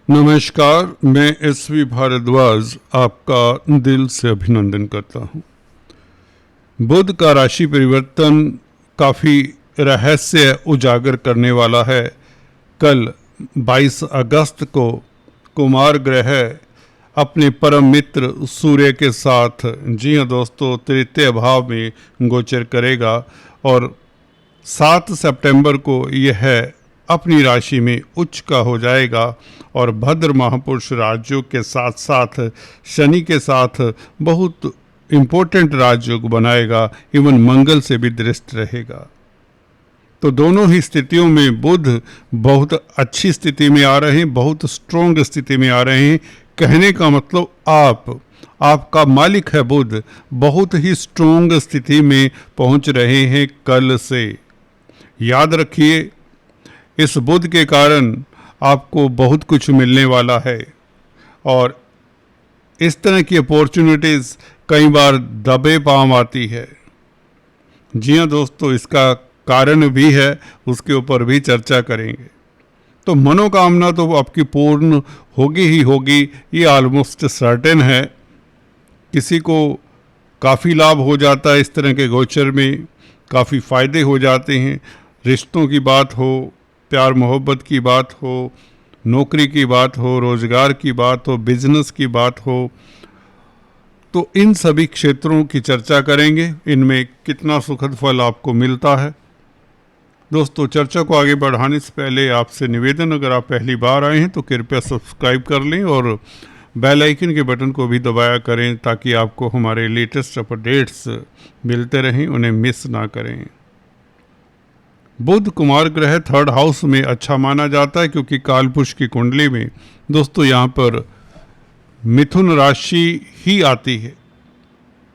नमस्कार, मैं एसवी भारद्वाज आपका दिल से अभिनंदन करता हूँ। बुध का राशि परिवर्तन काफ़ी रहस्य उजागर करने वाला है। कल 22 अगस्त को कुमार ग्रह अपने परम मित्र सूर्य के साथ, जी हाँ दोस्तों, तृतीय भाव में गोचर करेगा और 7 सितंबर को यह अपनी राशि में उच्च का हो जाएगा और भद्र महापुरुष राजयोग के साथ साथ शनि के साथ बहुत इम्पोर्टेंट राजयोग बनाएगा, इवन मंगल से भी दृष्ट रहेगा। तो दोनों ही स्थितियों में बुध बहुत अच्छी स्थिति में आ रहे हैं, बहुत स्ट्रोंग स्थिति में आ रहे हैं। कहने का मतलब आपका मालिक है बुध, बहुत ही स्ट्रोंग स्थिति में पहुंच रहे हैं कल से। याद रखिए, इस बुध के कारण आपको बहुत कुछ मिलने वाला है और इस तरह की अपॉर्चुनिटीज़ कई बार दबे पांव आती है। जी हाँ दोस्तों, इसका कारण भी है, उसके ऊपर भी चर्चा करेंगे। तो मनोकामना तो आपकी पूर्ण होगी ही होगी, ये ऑलमोस्ट सर्टेन है। किसी को काफ़ी लाभ हो जाता है इस तरह के गोचर में, काफ़ी फ़ायदे हो जाते हैं। रिश्तों की बात हो, प्यार मोहब्बत की बात हो, नौकरी की बात हो, रोज़गार की बात हो, बिजनेस की बात हो, तो इन सभी क्षेत्रों की चर्चा करेंगे। इनमें कितना सुखद फल आपको मिलता है। दोस्तों, चर्चा को आगे बढ़ाने से पहले आपसे निवेदन, अगर आप पहली बार आए हैं तो कृपया सब्सक्राइब कर लें और बेल आइकन के बटन को भी दबाया करें ताकि आपको हमारे लेटेस्ट अपडेट्स मिलते रहें, उन्हें मिस ना करें। बुध कुमार ग्रह 3rd हाउस में अच्छा माना जाता है क्योंकि कालपुरुष की कुंडली में दोस्तों यहाँ पर मिथुन राशि ही आती है।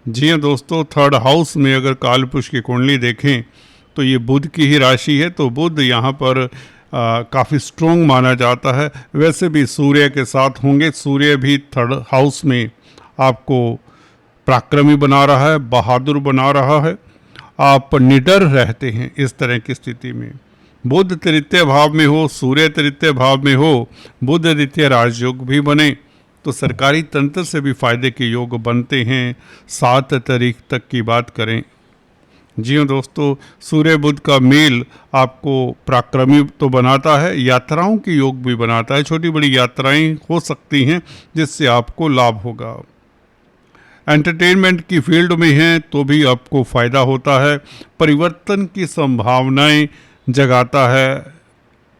जी हाँ दोस्तों, 3rd हाउस में अगर कालपुरुष की कुंडली देखें तो ये बुध की ही राशि है, तो बुध यहाँ पर काफ़ी स्ट्रोंग माना जाता है। वैसे भी सूर्य के साथ होंगे, सूर्य भी 3rd हाउस में आपको पराक्रमी बना रहा है, बहादुर बना रहा है, आप निडर रहते हैं। इस तरह की स्थिति में बुध तृतीय भाव में हो, सूर्य तृतीय भाव में हो, बुध द्वितीय राजयोग भी बने तो सरकारी तंत्र से भी फायदे के योग बनते हैं। 7 तारीख तक की बात करें, जी हाँ दोस्तों, सूर्य बुध का मेल आपको पराक्रमी तो बनाता है, यात्राओं के योग भी बनाता है। छोटी बड़ी यात्राएं हो सकती हैं जिससे आपको लाभ होगा। एंटरटेनमेंट की फील्ड में हैं तो भी आपको फ़ायदा होता है। परिवर्तन की संभावनाएं जगाता है।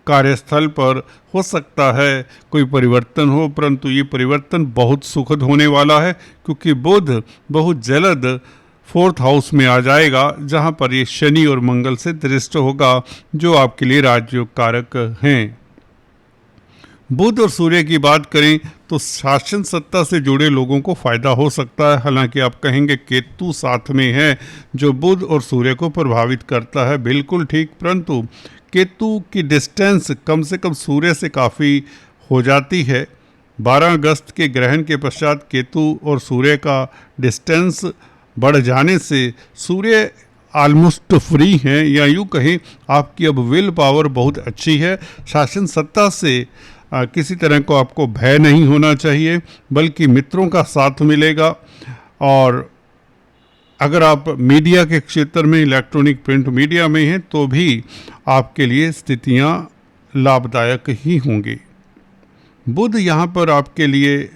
कार्यस्थल पर हो सकता है कोई परिवर्तन हो, परंतु ये परिवर्तन बहुत सुखद होने वाला है क्योंकि बुध बहुत जल्द 4th हाउस में आ जाएगा, जहां पर ये शनि और मंगल से दृष्ट होगा, जो आपके लिए राजयोग कारक हैं। बुध और सूर्य की बात करें तो शासन सत्ता से जुड़े लोगों को फायदा हो सकता है। हालांकि आप कहेंगे केतु साथ में है जो बुध और सूर्य को प्रभावित करता है, बिल्कुल ठीक, परंतु केतु की डिस्टेंस कम से कम सूर्य से काफ़ी हो जाती है। 12 अगस्त के ग्रहण के पश्चात केतु और सूर्य का डिस्टेंस बढ़ जाने से सूर्य ऑलमोस्ट फ्री हैं, या यूँ कहें आपकी अब विल पावर बहुत अच्छी है। शासन सत्ता से किसी तरह को आपको भय नहीं होना चाहिए, बल्कि मित्रों का साथ मिलेगा। और अगर आप मीडिया के क्षेत्र में, इलेक्ट्रॉनिक प्रिंट मीडिया में हैं तो भी आपके लिए स्थितियां लाभदायक ही होंगी। बुध यहाँ पर आपके लिए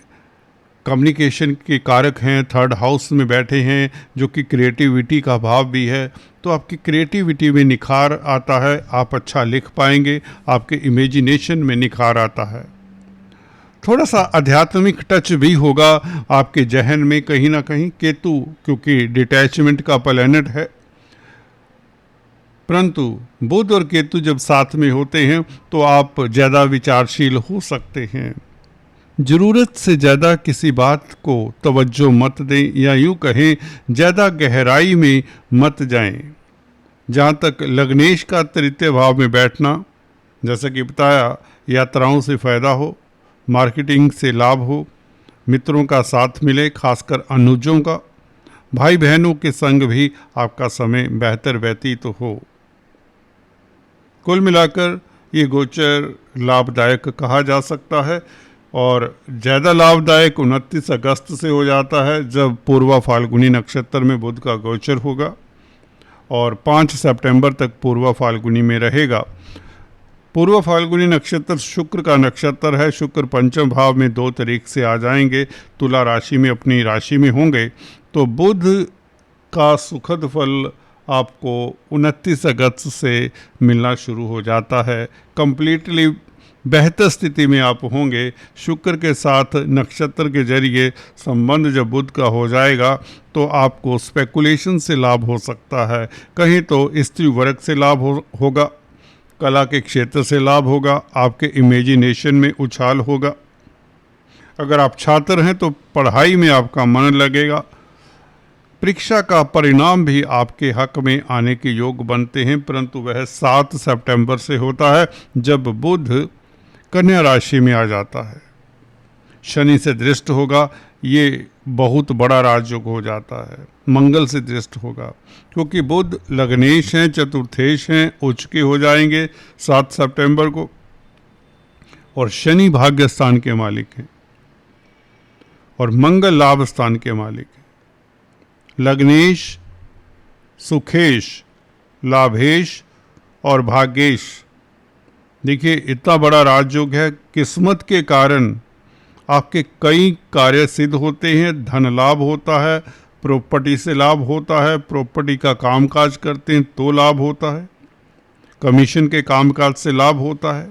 कम्युनिकेशन के कारक हैं, 3rd हाउस में बैठे हैं जो कि क्रिएटिविटी का भाव भी है, तो आपकी क्रिएटिविटी में निखार आता है, आप अच्छा लिख पाएंगे, आपके इमेजिनेशन में निखार आता है। थोड़ा सा आध्यात्मिक टच भी होगा आपके जहन में कहीं ना कहीं, केतु क्योंकि डिटैचमेंट का प्लैनेट है, परंतु बुध और केतु जब साथ में होते हैं तो आप ज़्यादा विचारशील हो सकते हैं। ज़रूरत से ज़्यादा किसी बात को तवज्जो मत दें, या यूँ कहें ज़्यादा गहराई में मत जाएं। जहाँ तक लग्नेश का तृतीय भाव में बैठना, जैसा कि बताया, यात्राओं से फ़ायदा हो, मार्केटिंग से लाभ हो, मित्रों का साथ मिले, खासकर अनुजों का, भाई बहनों के संग भी आपका समय बेहतर व्यतीत हो। कुल मिलाकर ये गोचर लाभदायक कहा जा सकता है और ज़्यादा लाभदायक 29 अगस्त से हो जाता है जब पूर्वा फाल्गुनी नक्षत्र में बुध का गोचर होगा और 5 सितंबर तक पूर्वा फाल्गुनी में रहेगा। पूर्व फाल्गुनी नक्षत्र शुक्र का नक्षत्र है। शुक्र पंचम भाव में 2 तारीख से आ जाएंगे, तुला राशि में अपनी राशि में होंगे, तो बुध का सुखद फल आपको 29 अगस्त से मिलना शुरू हो जाता है। कंप्लीटली बेहतर स्थिति में आप होंगे। शुक्र के साथ नक्षत्र के जरिए संबंध जब बुध का हो जाएगा तो आपको स्पेकुलेशन से लाभ हो सकता है, कहीं तो स्त्री वर्ग से लाभ होगा, कला के क्षेत्र से लाभ होगा, आपके इमेजिनेशन में उछाल होगा। अगर आप छात्र हैं तो पढ़ाई में आपका मन लगेगा। परीक्षा का परिणाम भी आपके हक में आने के योग बनते हैं, परंतु वह 7 सितंबर से होता है जब बुध कन्या राशि में आ जाता है। शनि से दृष्ट होगा, ये बहुत बड़ा राजयोग हो जाता है। मंगल से दृष्ट होगा क्योंकि बुध लग्नेश हैं, चतुर्थेश हैं, उच्च के हो जाएंगे 7 सितंबर को, और शनि भाग्य स्थान के मालिक हैं और मंगल लाभ स्थान के मालिक हैं। लग्नेश, सुखेश, लाभेश और भाग्येश, देखिए इतना बड़ा राजयोग है। किस्मत के कारण आपके कई कार्य सिद्ध होते हैं, धन लाभ होता है, प्रॉपर्टी से लाभ होता है, प्रॉपर्टी का कामकाज करते हैं तो लाभ होता है, कमीशन के कामकाज से लाभ होता है।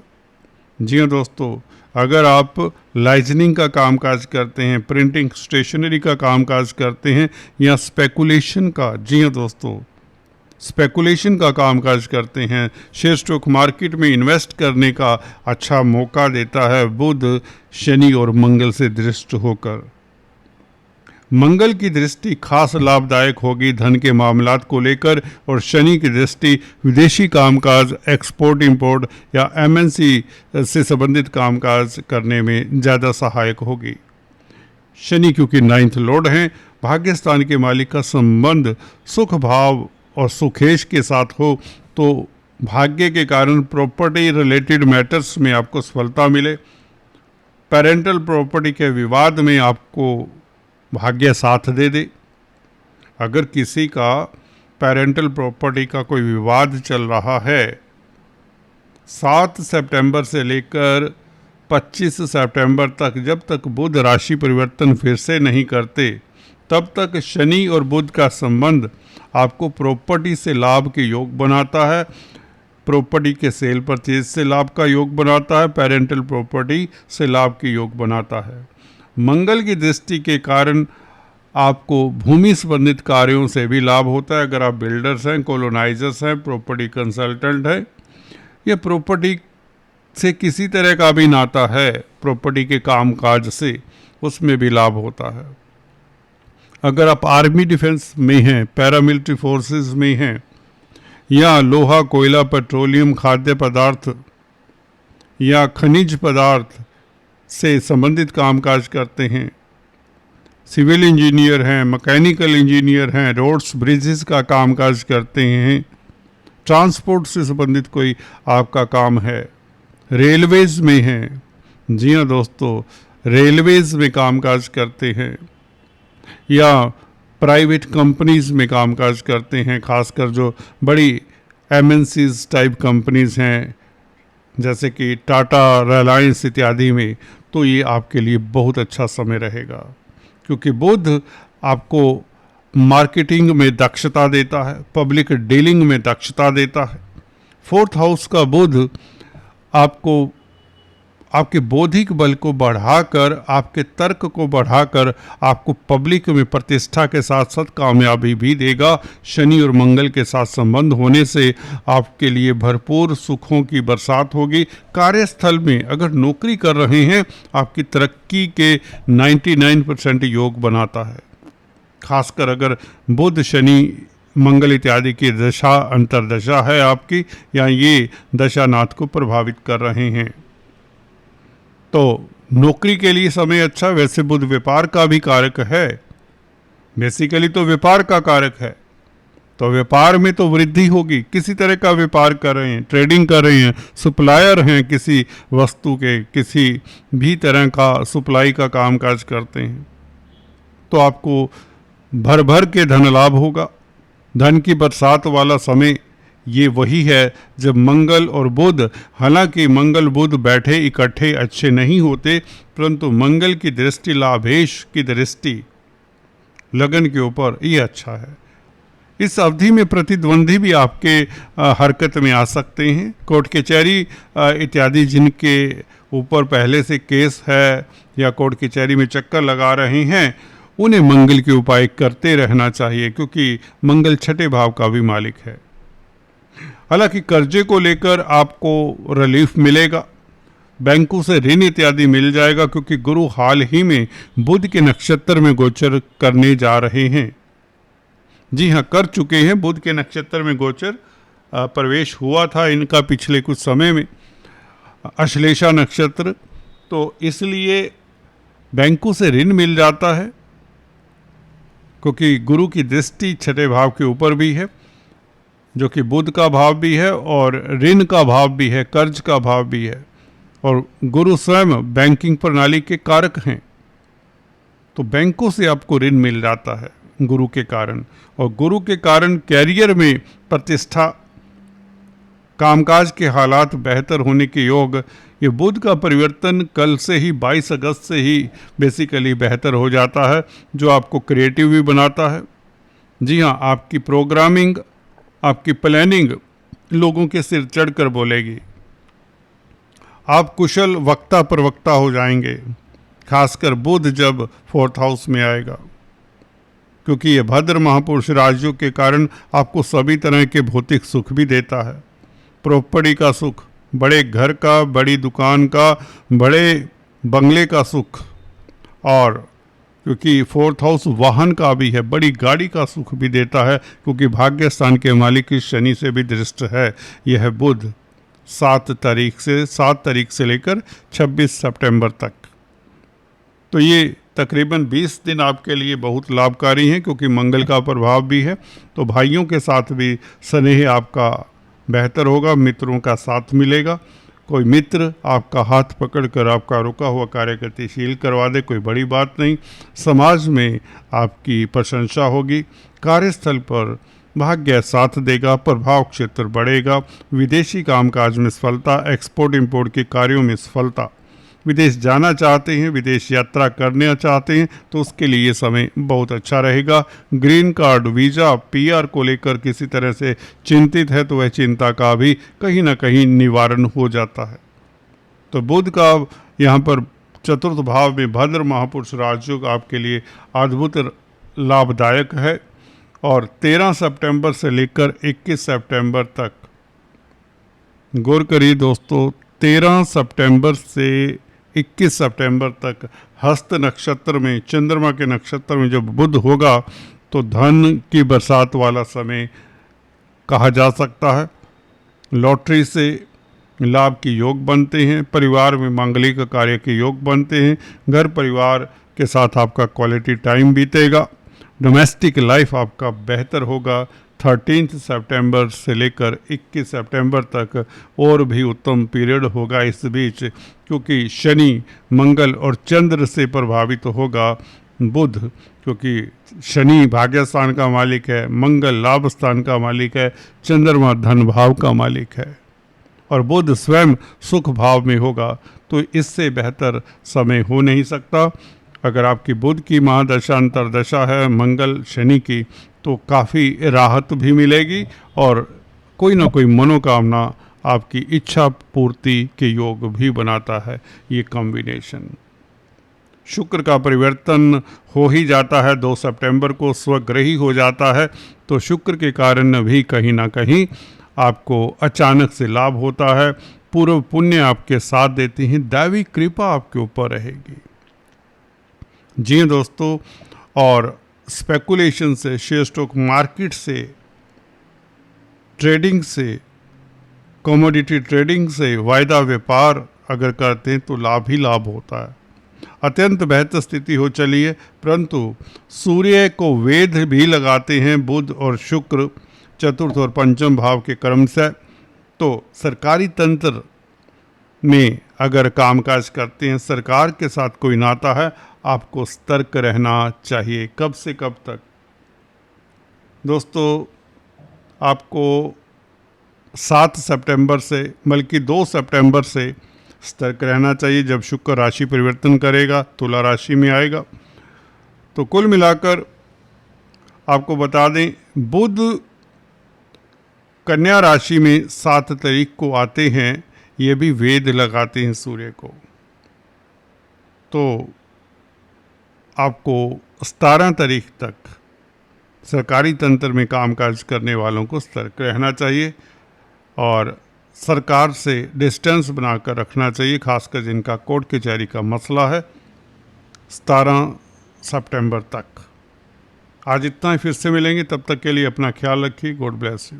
जी हाँ दोस्तों, अगर आप लाइजनिंग का कामकाज करते हैं, प्रिंटिंग स्टेशनरी का कामकाज करते हैं या स्पेकुलेशन का, जी हाँ दोस्तों, स्पेकुलेशन का कामकाज करते हैं, शेयर स्टॉक मार्केट में इन्वेस्ट करने का अच्छा मौका देता है बुध शनि और मंगल से दृष्ट होकर। मंगल की दृष्टि खास लाभदायक होगी धन के मामलात को लेकर, और शनि की दृष्टि विदेशी कामकाज, एक्सपोर्ट इंपोर्ट या एमएनसी से संबंधित कामकाज करने में ज़्यादा सहायक होगी। शनि क्योंकि 9th लॉर्ड हैं, भाग्यस्थान के मालिक का संबंध सुख भाव और सुखेश के साथ हो तो भाग्य के कारण प्रॉपर्टी रिलेटेड मैटर्स में आपको सफलता मिले। पेरेंटल प्रॉपर्टी के विवाद में आपको भाग्य साथ दे दे। अगर किसी का पेरेंटल प्रॉपर्टी का कोई विवाद चल रहा है, 7 सितंबर से लेकर 25 सितंबर तक, जब तक बुध राशि परिवर्तन फिर से नहीं करते, तब तक शनि और बुध का संबंध आपको प्रॉपर्टी से लाभ के योग बनाता है, प्रॉपर्टी के सेल परचेज से लाभ का योग बनाता है, पेरेंटल प्रॉपर्टी से लाभ के योग बनाता है। मंगल की दृष्टि के कारण आपको भूमि संबंधित कार्यों से भी लाभ होता है। अगर आप बिल्डर्स हैं, कॉलोनाइजर्स हैं, प्रॉपर्टी कंसल्टेंट हैं या प्रॉपर्टी से किसी तरह का भी नाता है, प्रॉपर्टी के कामकाज से, उसमें भी लाभ होता है। अगर आप आर्मी डिफेंस में हैं, पैरामिलिट्री फोर्सेस में हैं या लोहा, कोयला, पेट्रोलियम, खाद्य पदार्थ या खनिज पदार्थ से संबंधित कामकाज करते हैं, सिविल इंजीनियर हैं, मैकेनिकल इंजीनियर हैं, रोड्स ब्रिजेस का कामकाज करते हैं, ट्रांसपोर्ट से संबंधित कोई आपका काम है, रेलवेज में हैं, जी हाँ दोस्तों, रेलवेज में कामकाज करते हैं या प्राइवेट कंपनीज में कामकाज करते हैं, खासकर जो बड़ी एमएनसीज टाइप कंपनीज हैं जैसे कि टाटा, रिलायंस इत्यादि में, तो ये आपके लिए बहुत अच्छा समय रहेगा क्योंकि बुध आपको मार्केटिंग में दक्षता देता है, पब्लिक डीलिंग में दक्षता देता है। 4th हाउस का बुध आपको आपके बौद्धिक बल को बढ़ाकर, आपके तर्क को बढ़ाकर आपको पब्लिक में प्रतिष्ठा के साथ साथ कामयाबी भी देगा। शनि और मंगल के साथ संबंध होने से आपके लिए भरपूर सुखों की बरसात होगी। कार्यस्थल में अगर नौकरी कर रहे हैं, आपकी तरक्की के 99% योग बनाता है। खासकर अगर बुध, शनि, मंगल इत्यादि की दशा अंतर्दशा है आपकी, या ये दशानाथ को प्रभावित कर रहे हैं, तो नौकरी के लिए समय अच्छा। वैसे बुध व्यापार का भी कारक है, बेसिकली तो व्यापार का कारक है, तो व्यापार में तो वृद्धि होगी। किसी तरह का व्यापार कर रहे हैं, ट्रेडिंग कर रहे हैं, सप्लायर हैं किसी वस्तु के, किसी भी तरह का सप्लाई का कामकाज करते हैं, तो आपको भर भर के धन लाभ होगा। धन की बरसात वाला समय ये वही है जब मंगल और बुध, हालांकि मंगल बुध बैठे इकट्ठे अच्छे नहीं होते, परंतु मंगल की दृष्टि, लाभेश की दृष्टि लगन के ऊपर ये अच्छा है। इस अवधि में प्रतिद्वंदी भी आपके हरकत में आ सकते हैं। कोर्ट कचहरी इत्यादि जिनके ऊपर पहले से केस है या कोर्ट कचहरी में चक्कर लगा रहे हैं, उन्हें मंगल के उपाय करते रहना चाहिए, क्योंकि मंगल छठे भाव का भी मालिक है। हालांकि कर्जे को लेकर आपको रिलीफ मिलेगा, बैंकों से ऋण इत्यादि मिल जाएगा, क्योंकि गुरु हाल ही में बुध के नक्षत्र में गोचर करने जा रहे हैं। जी हाँ, कर चुके हैं। बुध के नक्षत्र में गोचर प्रवेश हुआ था इनका पिछले कुछ समय में, अश्लेषा नक्षत्र, तो इसलिए बैंकों से ऋण मिल जाता है, क्योंकि गुरु की दृष्टि छठे भाव के ऊपर भी है, जो कि बुध का भाव भी है और ऋण का भाव भी है, कर्ज का भाव भी है, और गुरु स्वयं बैंकिंग प्रणाली के कारक हैं। तो बैंकों से आपको ऋण मिल जाता है गुरु के कारण, और गुरु के कारण कैरियर में प्रतिष्ठा, कामकाज के हालात बेहतर होने के योग। ये बुध का परिवर्तन कल से ही 22 अगस्त से ही बेसिकली बेहतर हो जाता है, जो आपको क्रिएटिव भी बनाता है। जी हाँ, आपकी प्रोग्रामिंग, आपकी प्लानिंग लोगों के सिर चढ़कर बोलेगी। आप कुशल वक्ता प्रवक्ता हो जाएंगे, खासकर बुध जब 4th हाउस में आएगा, क्योंकि ये भद्र महापुरुष राजयोग के कारण आपको सभी तरह के भौतिक सुख भी देता है। प्रॉपर्टी का सुख, बड़े घर का, बड़ी दुकान का, बड़े बंगले का सुख, और क्योंकि 4th हाउस वाहन का भी है, बड़ी गाड़ी का सुख भी देता है, क्योंकि भाग्य स्थान के मालिक इस शनि से भी दृष्ट है। यह है बुध 7 तारीख से लेकर 26 सितंबर तक। तो ये तकरीबन 20 दिन आपके लिए बहुत लाभकारी हैं, क्योंकि मंगल का प्रभाव भी है। तो भाइयों के साथ भी स्नेह आपका बेहतर होगा, मित्रों का साथ मिलेगा। कोई मित्र आपका हाथ पकड़कर आपका रुका हुआ कार्य गतिशील करवा दे, कोई बड़ी बात नहीं। समाज में आपकी प्रशंसा होगी, कार्यस्थल पर भाग्य साथ देगा, प्रभाव क्षेत्र बढ़ेगा, विदेशी कामकाज में सफलता, एक्सपोर्ट इंपोर्ट के कार्यों में सफलता। विदेश जाना चाहते हैं, विदेश यात्रा करना चाहते हैं, तो उसके लिए ये समय बहुत अच्छा रहेगा। ग्रीन कार्ड, वीज़ा, PR को लेकर किसी तरह से चिंतित है, तो वह चिंता का भी कहीं ना कहीं निवारण हो जाता है। तो बुध का यहाँ पर 4th भाव में भद्र महापुरुष राजयोग आपके लिए अद्भुत लाभदायक है, और 13 सितंबर से लेकर 21 सितंबर तक, गौर करिए दोस्तों, 13 सितंबर से 21 सितंबर तक हस्त नक्षत्र में, चंद्रमा के नक्षत्र में जब बुध होगा, तो धन की बरसात वाला समय कहा जा सकता है। लॉटरी से लाभ के योग बनते हैं, परिवार में मांगलिक कार्य के योग बनते हैं, घर परिवार के साथ आपका क्वालिटी टाइम बीतेगा, डोमेस्टिक लाइफ आपका बेहतर होगा। 13 सितंबर से लेकर 21 सितंबर तक और भी उत्तम पीरियड होगा इस बीच, क्योंकि शनि, मंगल और चंद्र से प्रभावित होगा बुध, क्योंकि शनि भाग्य स्थान का मालिक है, मंगल लाभ स्थान का मालिक है, चंद्रमा धन भाव का मालिक है, और बुध स्वयं सुख भाव में होगा। तो इससे बेहतर समय हो नहीं सकता। अगर आपकी बुध की महादशा अंतरदशा है, मंगल शनि की, तो काफ़ी राहत भी मिलेगी, और कोई ना कोई मनोकामना आपकी इच्छा पूर्ति के योग भी बनाता है ये कॉम्बिनेशन। शुक्र का परिवर्तन हो ही जाता है, 2 सितंबर को स्वग्रही हो जाता है, तो शुक्र के कारण भी कहीं ना कहीं आपको अचानक से लाभ होता है। पूर्व पुण्य आपके साथ देती हैं, दैवी कृपा आपके ऊपर रहेगी। जी दोस्तों, और स्पेकुलेशन से, शेयर स्टॉक मार्केट से, ट्रेडिंग से, कमोडिटी ट्रेडिंग से, वायदा व्यापार अगर करते हैं तो लाभ ही लाभ होता है। अत्यंत बेहतर स्थिति हो चली है, परंतु सूर्य को वेध भी लगाते हैं बुध और शुक्र, चतुर्थ और पंचम भाव के कर्म से। तो सरकारी तंत्र में अगर कामकाज करते हैं, सरकार के साथ कोई नाता है, आपको सतर्क रहना चाहिए। कब से कब तक दोस्तों? आपको 7 सितंबर से बल्कि 2 सितंबर से सतर्क रहना चाहिए, जब शुक्र राशि परिवर्तन करेगा, तुला राशि में आएगा। तो कुल मिलाकर आपको बता दें, बुध कन्या राशि में 7 तारीख को आते हैं, ये भी वेद लगाते हैं सूर्य को। तो आपको 17 तारीख तक सरकारी तंत्र में कामकाज करने वालों को सतर्क रहना चाहिए और सरकार से डिस्टेंस बनाकर रखना चाहिए, खासकर जिनका कोर्ट कचहरी का मसला है। 17 सितंबर तक। आज इतना ही, फिर से मिलेंगे, तब तक के लिए अपना ख्याल रखिए। God bless you.